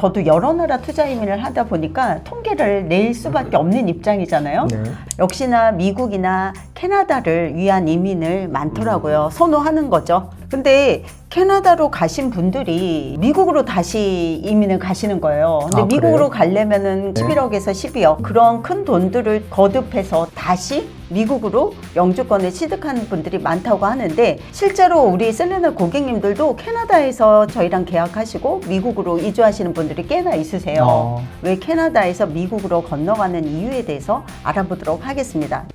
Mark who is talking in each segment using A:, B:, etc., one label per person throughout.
A: 저도 여러 나라 투자 이민을 하다 보니까 통계를 낼 수밖에 없는 입장이잖아요.
B: 네.
A: 역시나 미국이나 캐나다를 위한 이민을 많더라고요. 선호하는 거죠. 근데 캐나다로 가신 분들이 미국으로 다시 이민을 가시는 거예요. 근데
B: 아,
A: 미국으로
B: 그래요?
A: 가려면은 11억에서 12억 그런 큰 돈들을 거듭해서 다시 미국으로 영주권을 취득하는 분들이 많다고 하는데, 실제로 우리 셀레나 고객님들도 캐나다에서 저희랑 계약하시고 미국으로 이주하시는 분들이 꽤나 있으세요. 왜 캐나다에서 미국으로 건너가는 이유에 대해서 알아보도록 하겠습니다.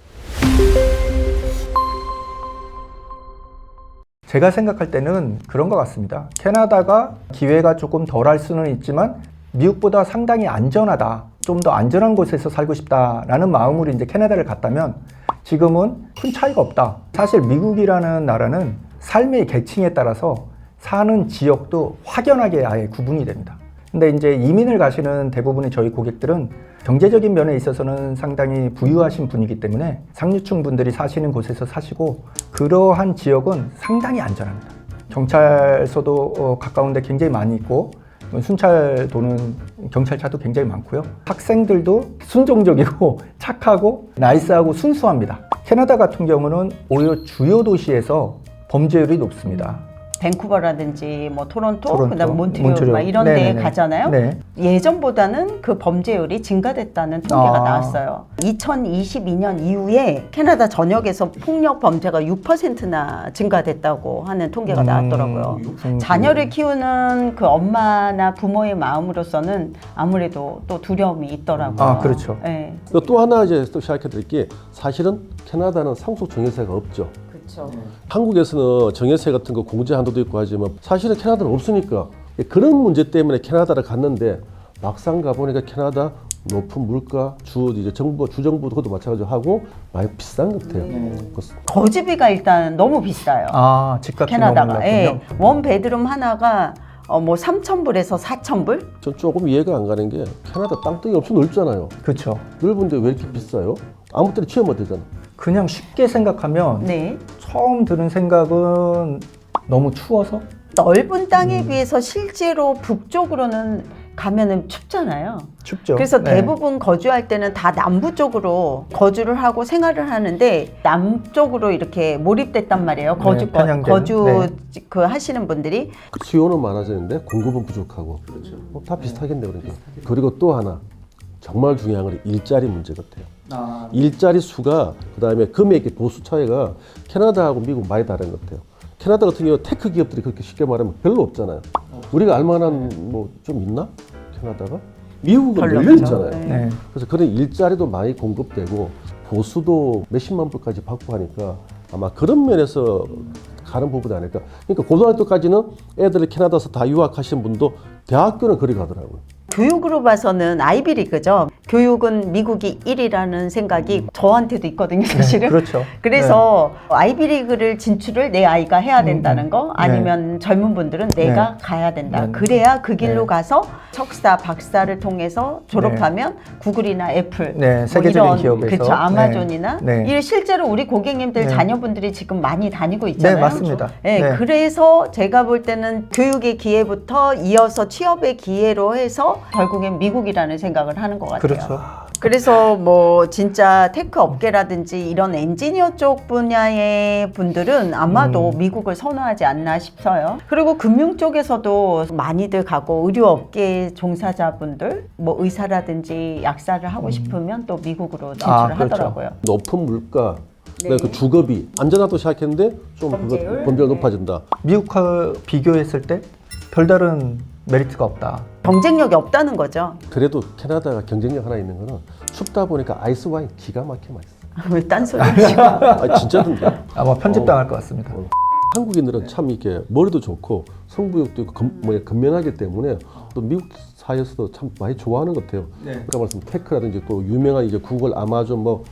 B: 제가 생각할 때는 그런 것 같습니다. 캐나다가 기회가 조금 덜할 수는 있지만 미국보다 상당히 안전하다, 좀 더 안전한 곳에서 살고 싶다라는 마음으로 이제 캐나다를 갔다면 지금은 큰 차이가 없다. 사실 미국이라는 나라는 삶의 계층에 따라서 사는 지역도 확연하게 아예 구분이 됩니다. 근데 이제 이민을 가시는 대부분의 저희 고객들은 경제적인 면에 있어서는 상당히 부유하신 분이기 때문에 상류층 분들이 사시는 곳에서 사시고, 그러한 지역은 상당히 안전합니다. 경찰서도 가까운 데 굉장히 많이 있고, 순찰 도는 경찰차도 굉장히 많고요. 학생들도 순종적이고 착하고 나이스하고 순수합니다. 캐나다 같은 경우는 오히려 주요 도시에서 범죄율이 높습니다.
A: 밴쿠버라든지 뭐 토론토, 그다음 몬트리올
B: 몬트리올.
A: 막 이런 데
B: 네네네.
A: 가잖아요.
B: 네.
A: 예전보다는 그 범죄율이 증가됐다는 통계가 나왔어요. 2022년 이후에 캐나다 전역에서 폭력 범죄가 6%나 증가됐다고 하는 통계가 나왔더라고요. 자녀를 키우는 그 엄마나 부모의 마음으로서는 아무래도 또 두려움이 있더라고요.
B: 아, 그렇죠.
A: 네.
C: 또 하나 이제 또 시작해 드릴 게, 사실은 캐나다는 상속 정여세가 없죠.
A: 그렇죠.
C: 한국에서는 정여세 같은 거 공제 한도도 있고 하지만 사실은 캐나다는 없으니까, 그런 문제 때문에 캐나다를 갔는데 막상 가보니까 캐나다 높은 물가, 이제 주정부도 그것도 마찬가지로 하고 많이 비싼 것 같아요.
A: 거주비가 일단 너무 비싸요.
B: 아, 집값이
A: 캐나다가.
B: 너무
A: 예.
B: 낮군요.
A: 원 베드룸 하나가 뭐 3,000불에서 4,000불?
C: 전 조금 이해가 안 가는 게, 캐나다 땅덩이 엄청 넓잖아요.
B: 그렇죠.
C: 넓은데 왜 이렇게 비싸요? 아무 때나 취업 못 되잖아.
B: 그냥 쉽게 생각하면
A: 네.
B: 처음 드는 생각은 너무 추워서?
A: 넓은 땅에 비해서 실제로 북쪽으로는 가면은 춥잖아요.
B: 춥죠.
A: 그래서
B: 네.
A: 대부분 거주할 때는 다 남부 쪽으로 거주를 하고 생활을 하는데, 남쪽으로 이렇게 몰입됐단 말이에요.
B: 편향된.
A: 거주 그 하시는 분들이.
C: 수요는 많아지는데 공급은 부족하고. 다 비슷하겠네, 그러니까. 그리고 또 하나 정말 중요한 건 일자리 문제 같아요. 일자리 수가, 그다음에 금액의 보수 차이가 캐나다하고 미국 많이 다른 것 같아요. 캐나다 같은 경우 테크 기업들이 그렇게 쉽게 말하면 별로 없잖아요. 우리가 알만한 뭐 좀 있나? 캐나다가? 미국은
A: 별로
C: 열려
A: 없죠.
C: 있잖아요.
A: 네.
B: 네.
C: 그래서 그런 일자리도 많이 공급되고 보수도 몇십만 불까지 받고 하니까 아마 그런 면에서 가는 부분이 아닐까. 그러니까 고등학교까지는 애들을 캐나다에서 다 유학하신 분도 대학교는 그리 가더라고요.
A: 교육으로 봐서는 아이비리그죠. 교육은 미국이 1위라는 생각이 저한테도 있거든요, 사실은.
B: 그렇죠.
A: 그래서 아이비리그를 진출을 내 아이가 해야 된다는 거, 아니면 젊은 분들은 내가 가야 된다.
B: 네.
A: 그래야 그 길로 가서 석사, 박사를 통해서 졸업하면 구글이나 애플,
B: 네, 세계적인 기업에서.
A: 그렇죠, 아마존이나
B: 네.
A: 이 실제로 우리 고객님들
B: 네.
A: 자녀분들이 지금 많이 다니고 있잖아요.
B: 네, 맞습니다.
A: 네,
B: 네.
A: 그래서 제가 볼 때는 교육의 기회부터 이어서 취업의 기회로 해서 결국엔 미국이라는 생각을 하는 것 같아요.
B: 그렇죠.
A: 그래서 뭐 진짜 테크 업계라든지 이런 엔지니어 쪽 분야의 분들은 아마도 미국을 선호하지 않나 싶어요. 그리고 금융 쪽에서도 많이들 가고, 의료 업계 종사자분들, 뭐 의사라든지 약사를 하고 싶으면 또 미국으로 진출을
B: 그렇죠.
A: 하더라고요.
C: 높은 물가,
A: 네.
C: 그 주거비, 안전화도 시작했는데 좀
A: 범죄율?
C: 범죄가 높아진다.
B: 미국과 비교했을 때 별다른 메리트가 없다.
A: 경쟁력이 없다는 거죠.
C: 그래도 캐나다가 경쟁력 하나 있는 거는 춥다 보니까 아이스 와인 기가 막히게 맛있어.
A: 왜 딴소리죠?
C: 아, 진짜던데.
B: 아마 편집당할 것 같습니다.
C: 한국인들은 참 이렇게 머리도 좋고 성부욕도 있고 건면하기 때문에 또 미국 사회에서도 참 많이 좋아하는 것 같아요. 아까 말씀 테크라든지 또 유명한 이제 구글, 아마존 뭐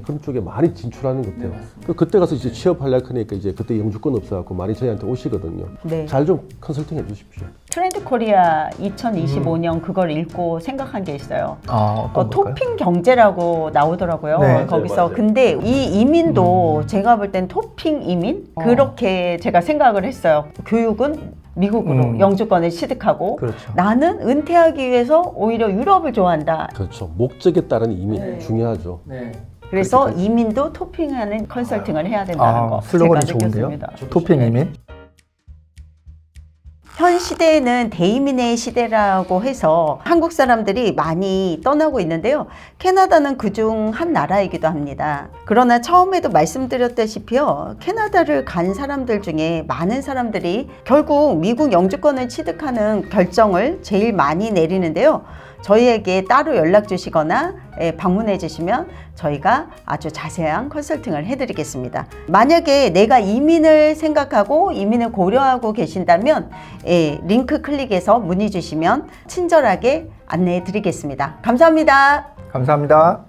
C: 그런 쪽에 많이 진출하는 것 같아요. 그때 가서 이제 취업하려고 하니까 이제 그때 영주권 없어갖고 많이 저희한테 오시거든요.
A: 네.
C: 잘 좀 컨설팅 해주십시오.
A: 트렌드 코리아 2025년 그걸 읽고 생각한 게 있어요.
B: 어떤 걸까요?
A: 토핑 경제라고 나오더라고요.
B: 네.
A: 거기서.
C: 맞아요.
A: 근데 이 이민도 제가 볼 땐 토핑 이민? 그렇게 제가 생각을 했어요. 교육은 미국으로 영주권을 취득하고
B: 그렇죠.
A: 나는 은퇴하기 위해서 오히려 유럽을 좋아한다.
C: 그렇죠. 목적에 따른 이민
A: 네.
C: 중요하죠.
A: 그래서
C: 그렇게
A: 이민도 토핑하는 컨설팅을 해야 된다는 거
B: 슬로건이
A: 제가
B: 좋은데요.
A: 느꼈습니다.
B: 토핑 이민.
A: 현 시대에는 대이민의 시대라고 해서 한국 사람들이 많이 떠나고 있는데요. 캐나다는 그중 한 나라이기도 합니다. 그러나 처음에도 말씀드렸다시피요. 캐나다를 간 사람들 중에 많은 사람들이 결국 미국 영주권을 취득하는 결정을 제일 많이 내리는데요. 저희에게 따로 연락 주시거나 방문해 주시면 저희가 아주 자세한 컨설팅을 해드리겠습니다. 만약에 내가 이민을 생각하고 이민을 고려하고 계신다면 링크 클릭해서 문의 주시면 친절하게 안내해 드리겠습니다. 감사합니다.
B: 감사합니다.